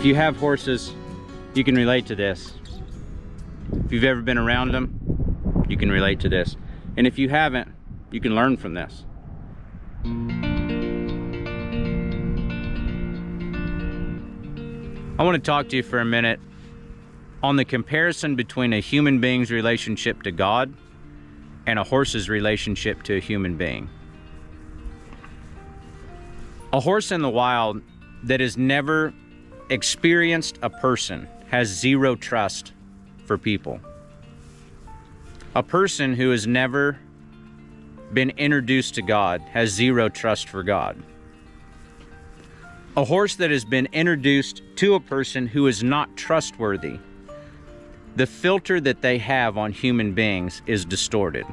If you have horses, you can relate to this. If you've ever been around them, you can relate to this. And if you haven't, you can learn from this. I want to talk to you for a minute on the comparison between a human being's relationship to God and a horse's relationship to a human being. A horse in the wild that has never experienced a person has zero trust for people. A person who has never been introduced to God has zero trust for God. A horse that has been introduced to a person who is not trustworthy, the filter that they have on human beings is distorted.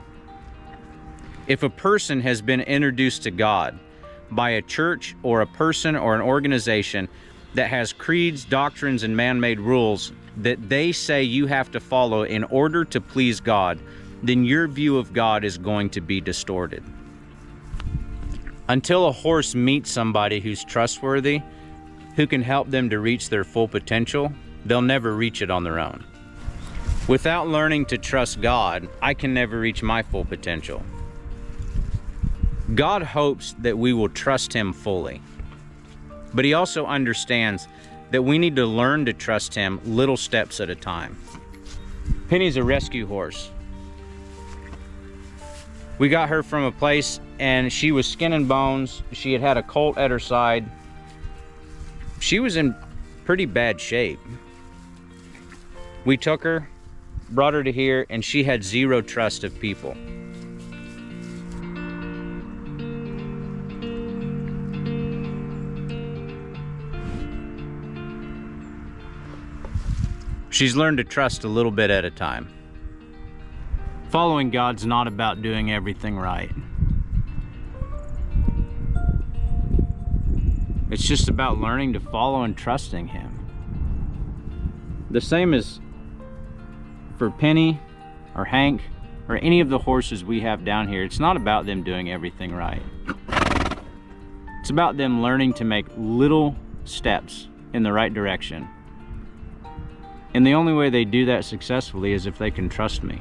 If a person has been introduced to God by a church or a person or an organization that has creeds, doctrines, and man-made rules that they say you have to follow in order to please God, then your view of God is going to be distorted. Until a horse meets somebody who's trustworthy, who can help them to reach their full potential, they'll never reach it on their own. Without learning to trust God, I can never reach my full potential. God hopes that we will trust Him fully, but He also understands that we need to learn to trust Him little steps at a time. Penny's a rescue horse. We got her from a place and she was skin and bones. She had had a colt at her side. She was in pretty bad shape. We took her, brought her to here, and she had zero trust of people. She's learned to trust a little bit at a time. Following God's not about doing everything right. It's just about learning to follow and trusting Him. The same is for Penny or Hank or any of the horses we have down here. It's not about them doing everything right. It's about them learning to make little steps in the right direction. And the only way they do that successfully is if they can trust me.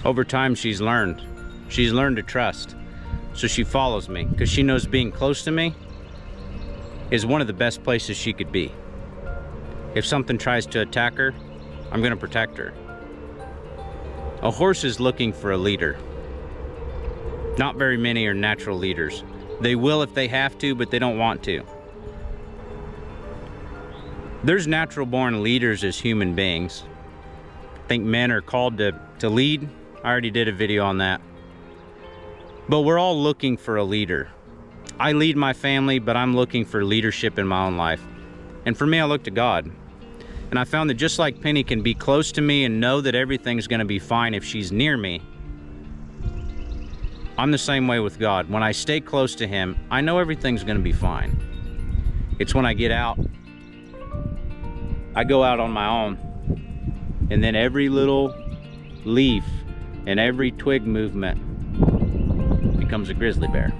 Over time, she's learned to trust. So she follows me because she knows being close to me is one of the best places she could be. If something tries to attack her, I'm gonna protect her. A horse is looking for a leader. Not very many are natural leaders. They will if they have to, but they don't want to. There's natural born leaders as human beings. I think men are called to lead. I already did a video on that. But we're all looking for a leader. I lead my family, but I'm looking for leadership in my own life. And for me, I look to God. And I found that just like Penny can be close to me and know that everything's gonna be fine if she's near me, I'm the same way with God. When I stay close to Him, I know everything's gonna be fine. It's when I get out, I go out on my own, and then every little leaf and every twig movement becomes a grizzly bear.